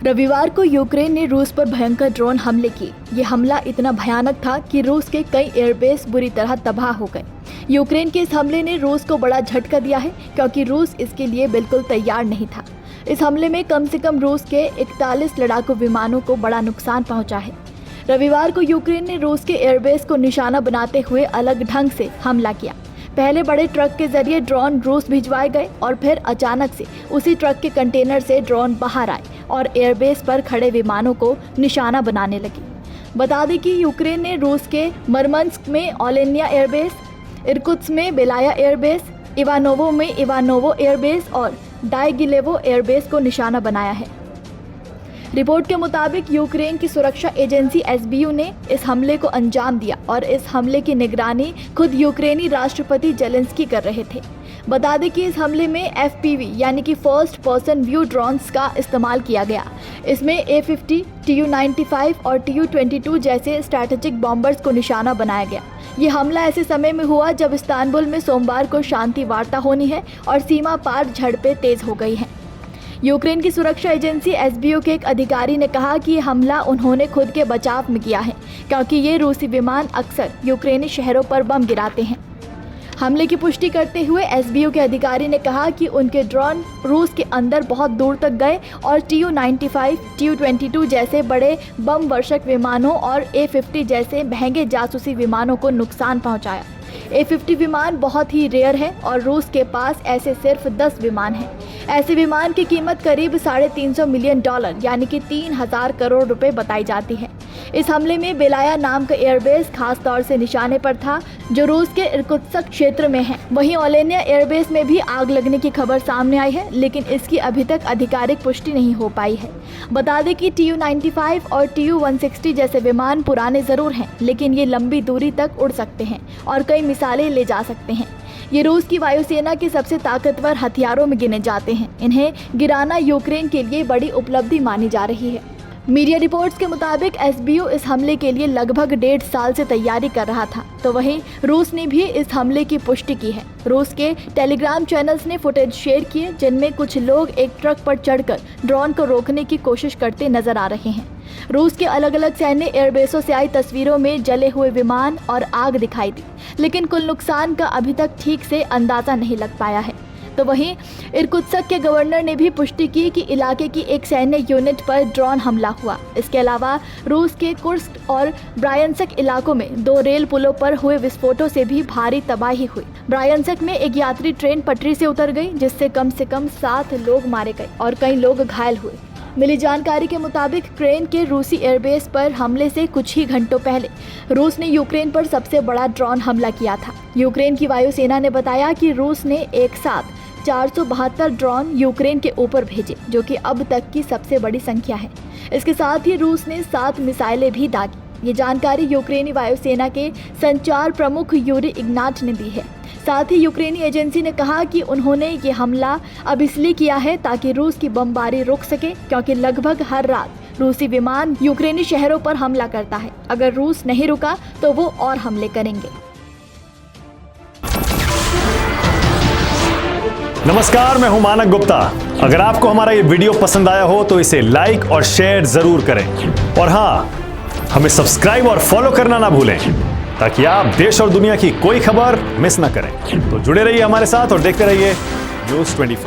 रविवार को यूक्रेन ने रूस पर भयंकर ड्रोन हमले किए। ये हमला इतना भयानक था कि रूस के कई एयरबेस बुरी तरह तबाह हो गए। यूक्रेन के इस हमले ने रूस को बड़ा झटका दिया है, क्योंकि रूस इसके लिए बिल्कुल तैयार नहीं था। इस हमले में कम से कम रूस के 41 लड़ाकू विमानों को बड़ा नुकसान पहुंचा है। रविवार को यूक्रेन ने रूस के एयरबेस को निशाना बनाते हुए अलग ढंग से हमला किया। पहले बड़े ट्रक के जरिए ड्रोन रूस भिजवाए गए और फिर अचानक से उसी ट्रक के कंटेनर से ड्रोन बाहर आए और एयरबेस पर खड़े विमानों को निशाना बनाने लगे। बता दें कि यूक्रेन ने रूस के मरमंस्क में ओलेनिया एयरबेस, इर्कुत्स्क में बेलाया एयरबेस, इवानोवो में इवानोवो एयरबेस और डाइगिलेवो एयरबेस को निशाना बनाया है। रिपोर्ट के मुताबिक यूक्रेन की सुरक्षा एजेंसी एसबीयू ने इस हमले को अंजाम दिया और इस हमले की निगरानी खुद यूक्रेनी राष्ट्रपति जेलेंस्की कर रहे थे। बता दें कि इस हमले में एफपीवी यानी कि फर्स्ट पर्सन व्यू ड्रोन्स का इस्तेमाल किया गया। इसमें A-50, Tu-95 और Tu-22 जैसे स्ट्रैटेजिक बॉम्बर्स को निशाना बनाया गया। ये हमला ऐसे समय में हुआ जब इस्तांबुल में सोमवार को शांति वार्ता होनी है और सीमा पार झड़पें तेज हो गई हैं। यूक्रेन की सुरक्षा एजेंसी एसबीयू के एक अधिकारी ने कहा कि ये हमला उन्होंने खुद के बचाव में किया है, क्योंकि ये रूसी विमान अक्सर यूक्रेनी शहरों पर बम गिराते हैं। हमले की पुष्टि करते हुए एसबीयू के अधिकारी ने कहा कि उनके ड्रोन रूस के अंदर बहुत दूर तक गए और Tu-95, Tu-22 जैसे बड़े बम वर्षक विमानों और A-50 जैसे महंगे जासूसी विमानों को नुकसान पहुंचाया। A-50 विमान बहुत ही रेयर है और रूस के पास ऐसे सिर्फ 10 विमान हैं। ऐसे विमान की कीमत करीब $350 मिलियन यानी कि 3000 करोड़ रुपए बताई जाती है। इस हमले में बेलाया नाम का एयरबेस खास तौर से निशाने पर था, जो रूस के इर्कुत्स्क क्षेत्र में है। वहीं ओलेनिया एयरबेस में भी आग लगने की खबर सामने आई है, लेकिन इसकी अभी तक आधिकारिक पुष्टि नहीं हो पाई है। बता दें कि Tu-95 और Tu-160 जैसे विमान पुराने जरूर हैं, लेकिन ये लंबी दूरी तक उड़ सकते हैं और कई मिसाइलें ले जा सकते हैं। ये रूस की वायुसेना के सबसे ताकतवर हथियारों में गिने जाते हैं। इन्हें गिराना यूक्रेन के लिए बड़ी उपलब्धि मानी जा रही है। मीडिया रिपोर्ट्स के मुताबिक एसबीयू इस हमले के लिए लगभग 1.5 साल से तैयारी कर रहा था, तो वहीं रूस ने भी इस हमले की पुष्टि की है। रूस के टेलीग्राम चैनल्स ने फुटेज शेयर किए, जिनमें कुछ लोग एक ट्रक पर चढ़कर ड्रोन को रोकने की कोशिश करते नजर आ रहे हैं। रूस के अलग अलग सैन्य एयरबेसों से आई तस्वीरों में जले हुए विमान और आग दिखाई दी, लेकिन कुल नुकसान का अभी तक ठीक से अंदाजा नहीं लग पाया है। तो वहीं इर्कुत्स्क के गवर्नर ने भी पुष्टि की कि इलाके की एक सैन्य यूनिट पर ड्रोन हमला हुआ। इसके अलावा रूस के कुर्स्क और ब्रायंस्क इलाकों में 2 रेल पुलों पर हुए विस्फोटों से भी भारी तबाही हुई। ब्रायंस्क में एक यात्री ट्रेन पटरी से उतर गई, जिससे कम से कम 7 लोग मारे गए और कई लोग घायल हुए। मिली जानकारी के मुताबिक ट्रेन के रूसी एयरबेस पर हमले से कुछ ही घंटों पहले रूस ने यूक्रेन पर सबसे बड़ा ड्रोन हमला किया था। यूक्रेन की वायुसेना ने बताया कि रूस ने एक साथ 472 ड्रोन यूक्रेन के ऊपर भेजे, जो कि अब तक की सबसे बड़ी संख्या है। इसके साथ ही रूस ने 7 मिसाइलें भी दागी। ये जानकारी यूक्रेनी वायुसेना के संचार प्रमुख यूरी इग्नाट ने दी है। साथ ही यूक्रेनी एजेंसी ने कहा कि उन्होंने ये हमला अब इसलिए किया है ताकि रूस की बमबारी रुक सके, क्योंकि लगभग हर रात रूसी विमान यूक्रेनी शहरों पर हमला करता है। अगर रूस नहीं रुका तो वो और हमले करेंगे। नमस्कार, मैं हूं मानक गुप्ता। अगर आपको हमारा ये वीडियो पसंद आया हो तो इसे लाइक और शेयर जरूर करें, और हाँ, हमें सब्सक्राइब और फॉलो करना ना भूलें, ताकि आप देश और दुनिया की कोई खबर मिस ना करें। तो जुड़े रहिए हमारे साथ और देखते रहिए News 24।